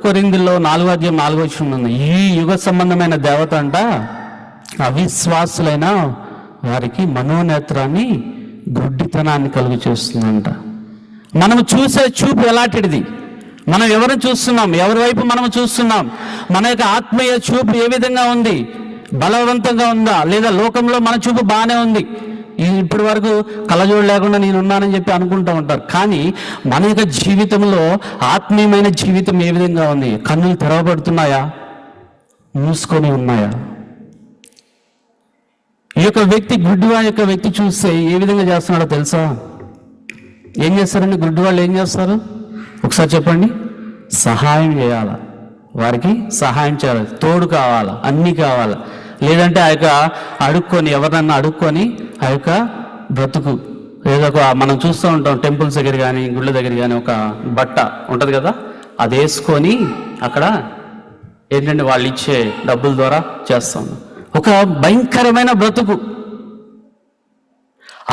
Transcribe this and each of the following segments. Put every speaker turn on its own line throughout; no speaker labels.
కొరింథీయుల్లో 4:4 ఉంది. ఈ యుగ సంబంధమైన దేవత అంట అవిశ్వాసులైన వారికి మనోనేత్రాన్ని, గుడ్డితనాన్ని కలుగు చేస్తుందంట. మనం చూసే చూపు ఎలాంటిది? మనం ఎవరిని చూస్తున్నాం? ఎవరి వైపు మనం చూస్తున్నాం? మన యొక్క ఆత్మీయ చూపు ఏ విధంగా ఉంది? బలవంతంగా ఉందా? లేదా లోకంలో మన చూపు బాగానే ఉంది, ఇప్పటి వరకు కళ్ళజోడు లేకుండా నేనున్నానని చెప్పి అనుకుంటూ ఉంటారు. కానీ మన యొక్క జీవితంలో ఆత్మీయమైన జీవితం ఏ విధంగా ఉంది? కన్నులు తెరవబడుతున్నాయా, మూసుకొని ఉన్నాయా? ఈ యొక్క వ్యక్తి, గుడ్డివాడి యొక్క వ్యక్తి చూస్తే ఏ విధంగా చేస్తున్నాడో తెలుసా? ఏం చేస్తారండి గుడ్డి వాళ్ళు? ఏం చేస్తారు ఒకసారి చెప్పండి. సహాయం చేయాలా, వారికి సహాయం చేయాలి, తోడు కావాలా, అన్నీ కావాలా. లేదంటే ఆ యొక్క అడుక్కొని, ఎవరినన్నా అడుక్కొని ఆ యొక్క బ్రతుకు ఏదో మనం చూస్తూ ఉంటాం టెంపుల్స్ దగ్గర కానీ గుళ్ళ దగ్గర కానీ ఒక బట్ట ఉంటుంది కదా, అది వేసుకొని అక్కడ ఏంటంటే వాళ్ళు ఇచ్చే డబ్బుల ద్వారా చేస్తాం. ఒక భయంకరమైన బ్రతుకు.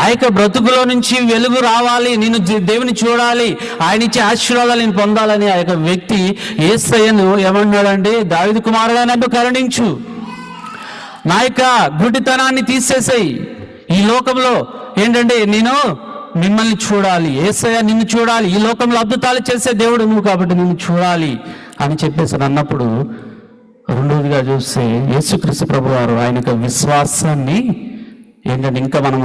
ఆ యొక్క బ్రతుకులో నుంచి వెలుగు రావాలి, నేను దేవుని చూడాలి, ఆయన ఇచ్చే ఆశీర్వాదాలు నేను పొందాలని ఆ యొక్క వ్యక్తి యేసయ్యను ఏమన్నాడంటే, దావీదు కుమారుడా నన్ను కరుణించు, నా యొక్క గుడ్డితనాన్ని తీసేసేయి, ఈ లోకంలో ఏంటంటే నేను మిమ్మల్ని చూడాలి, యేసయ్య నిన్ను చూడాలి, ఈ లోకంలో అద్భుతాలు చేసే దేవుడు నువ్వు కాబట్టి నిన్ను చూడాలి అని చెప్పేసి అన్నప్పుడు, రెండవదిగా చూస్తే యేసుక్రీస్తు ప్రభువారు ఆయన యొక్క విశ్వాసాన్ని ఏంటంటే ఇంకా మనం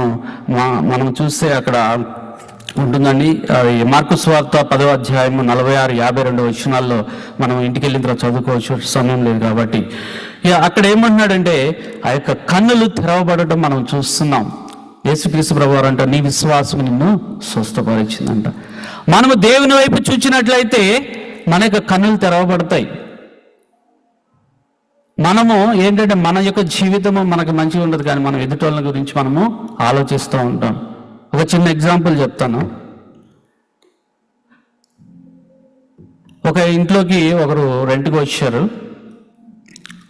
చూస్తే అక్కడ ఉంటుందండి. మార్కు సువార్త 10:46-52 మనం ఇంటికి వెళ్ళిన తర్వాత చదువుకోవచ్చు, సమయం లేదు కాబట్టి. అక్కడ ఏమంటున్నాడంటే ఆ యొక్క కన్నులు తెరవబడటం మనం చూస్తున్నాం. యేసుక్రీస్తు ప్రభువారు అంట, నీ విశ్వాసం నిన్ను స్వస్థపరిచిందంట. మనము దేవుని వైపు చూచినట్లయితే మన యొక్క కన్నులు తెరవబడతాయి. మనము ఏంటంటే మన యొక్క జీవితము మనకు మంచిగా ఉండదు, కానీ మనం ఎదుటోళ్ళ గురించి మనము ఆలోచిస్తూ ఉంటాం. ఒక చిన్న ఎగ్జాంపుల్ చెప్తాను. ఒక ఇంట్లోకి ఒకరు రెంట్కి వచ్చారు.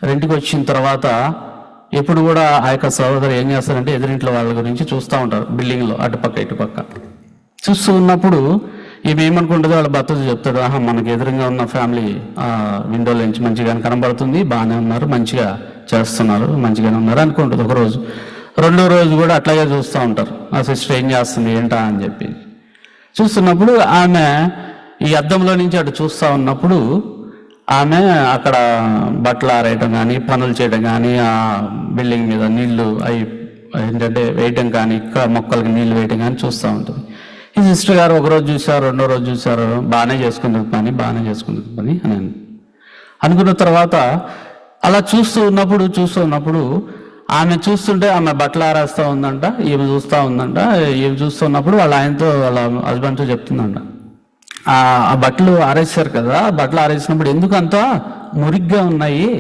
రెంట్కి వచ్చిన తర్వాత ఎప్పుడు కూడా ఆ యొక్క సహోదరు ఏం చేస్తారంటే ఎదురింట్లో వాళ్ళ గురించి చూస్తూ ఉంటారు. బిల్డింగ్లో అటుపక్క ఇటుపక్క చూస్తూ ఉన్నప్పుడు ఈమె ఏమనుకుంటుందో వాళ్ళ భర్తతో చెప్తాడు, మనకి ఎదురుగా ఉన్న ఫ్యామిలీ విండోల నుంచి మంచిగానే కనబడుతుంది, బాగానే ఉన్నారు, మంచిగా చేస్తున్నారు, మంచిగానే ఉన్నారు అనుకుంటుంది. ఒకరోజు, రెండో రోజు కూడా అట్లాగే చూస్తూ ఉంటారు. ఆ సిస్టర్ ఏం చేస్తుంది ఏంటా అని చెప్పి చూస్తున్నప్పుడు ఆమె ఈ అద్దంలో నుంచి అటు చూస్తూ ఉన్నప్పుడు ఆమె అక్కడ బట్టలు ఆరేయటం కానీ, పనులు చేయడం కానీ, ఆ బిల్డింగ్ మీద నీళ్లు అవి ఏంటంటే వేయటం కానీ, ఇక్కడ మొక్కలకి నీళ్లు వేయటం కానీ చూస్తూ ఉంటుంది. ఈ సిస్టర్ గారు ఒకరోజు చూశారు, రెండో రోజు చూశారు, బాగానే చేసుకుంటుంది పని అని అనుకున్న తర్వాత అలా చూస్తూ ఉన్నప్పుడు ఆమె చూస్తుంటే ఆమె బట్టలు ఆరేస్తూ ఉందంట, ఈమె చూస్తూ ఉందంట. ఈమె చూస్తూ ఉన్నప్పుడు వాళ్ళ ఆయనతో, వాళ్ళ హస్బెండ్తో చెప్తుందంట, ఆ బట్టలు ఆరేసారు కదా, బట్టలు ఆరేసినప్పుడు ఎందుకు అంత మురిగ్గా ఉన్నాయి,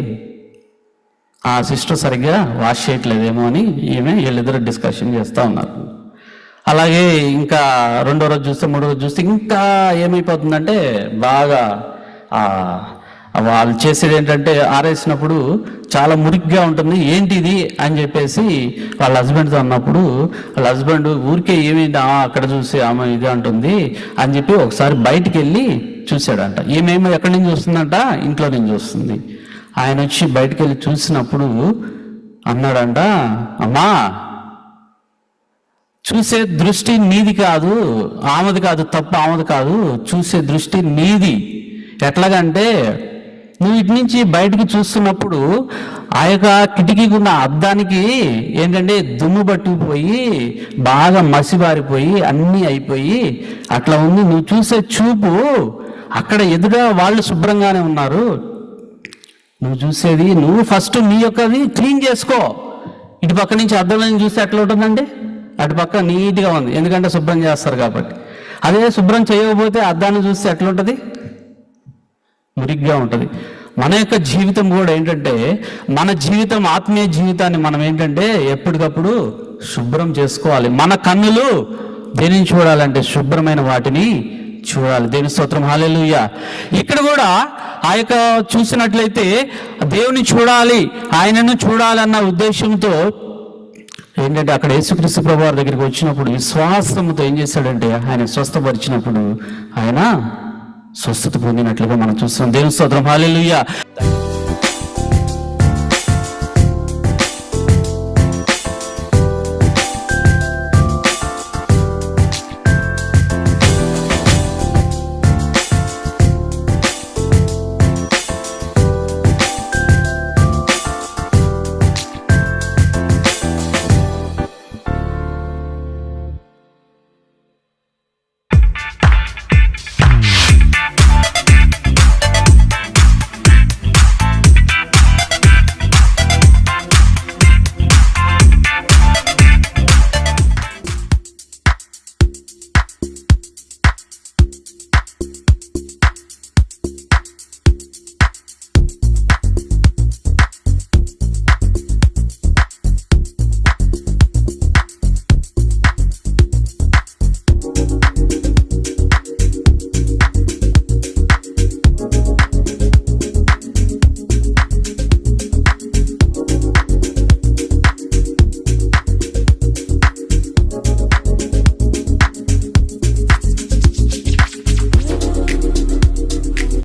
ఆ సిస్టర్ సరిగ్గా వాష్ చేయట్లేదేమో అని వీళ్ళిద్దరు డిస్కషన్ చేస్తూ ఉన్నారు. అలాగే ఇంకా రెండో రోజు చూస్తే, మూడో రోజు చూస్తే ఇంకా ఏమైపోతుందంటే బాగా వాళ్ళు చేసేది ఏంటంటే ఆరేసినప్పుడు చాలా మురిగ్గా ఉంటుంది, ఏంటిది అని చెప్పేసి వాళ్ళ హస్బెండ్తో అన్నప్పుడు వాళ్ళ హస్బెండ్ ఊరికే ఏమేంటి అక్కడ చూసి ఆమె ఇది అంటుంది అని చెప్పి ఒకసారి బయటికి వెళ్ళి చూశాడంట. ఈమెమో ఎక్కడి నుంచి చూస్తుందంట, ఇంట్లో నుంచి చూస్తుంది. ఆయన వచ్చి బయటికి వెళ్ళి చూసినప్పుడు అన్నాడంట, అమ్మా చూసే దృష్టి నీది కాదు, ఆమెది కాదు, తప్ప ఆమెది కాదు, చూసే దృష్టి నీది. ఎట్లాగంటే నువ్వు ఇటు నుంచి బయటికి చూస్తున్నప్పుడు ఆ యొక్క కిటికీకి ఉన్న అద్దానికి ఏంటంటే దుమ్ము పట్టుకుపోయి బాగా మసిబారిపోయి అన్నీ అయిపోయి అట్లా ఉంది. నువ్వు చూసే చూపు అక్కడ ఎదురుగా వాళ్ళు శుభ్రంగానే ఉన్నారు, నువ్వు చూసేది నువ్వు ఫస్ట్ నీ యొక్కది క్లీన్ చేసుకో. ఇటు పక్క నుంచి అద్దంలో చూస్తే ఎట్లా ఉంటుందండి, అటు పక్క నీట్గా ఉంది, ఎందుకంటే శుభ్రం చేస్తారు కాబట్టి. అదే శుభ్రం చేయకపోతే అద్దాన్ని చూస్తే ఎట్లుంటుంది, మురిగ్గా ఉంటుంది. మన యొక్క జీవితం కూడా ఏంటంటే, మన జీవితం, ఆత్మీయ జీవితాన్ని మనం ఏంటంటే ఎప్పటికప్పుడు శుభ్రం చేసుకోవాలి. మన కన్నులు దేనిని చూడాలంటే శుభ్రమైన వాటిని చూడాలి. దేవుని స్తోత్రం, హల్లెలూయా. ఇక్కడ కూడా ఆ యొక్క చూసినట్లయితే దేవుని చూడాలి, ఆయనను చూడాలన్న ఉద్దేశంతో ఏంటంటే అక్కడ యేసుక్రీస్తు ప్రభువారి దగ్గరికి వచ్చినప్పుడు విశ్వాసంతో ఏం చేశాడంటే ఆయన స్వస్థపరిచినప్పుడు ఆయన స్వస్థత పొందినట్లుగా మనం చూస్తున్నాం. దేవుని స్తోత్రం, హల్లెలూయా.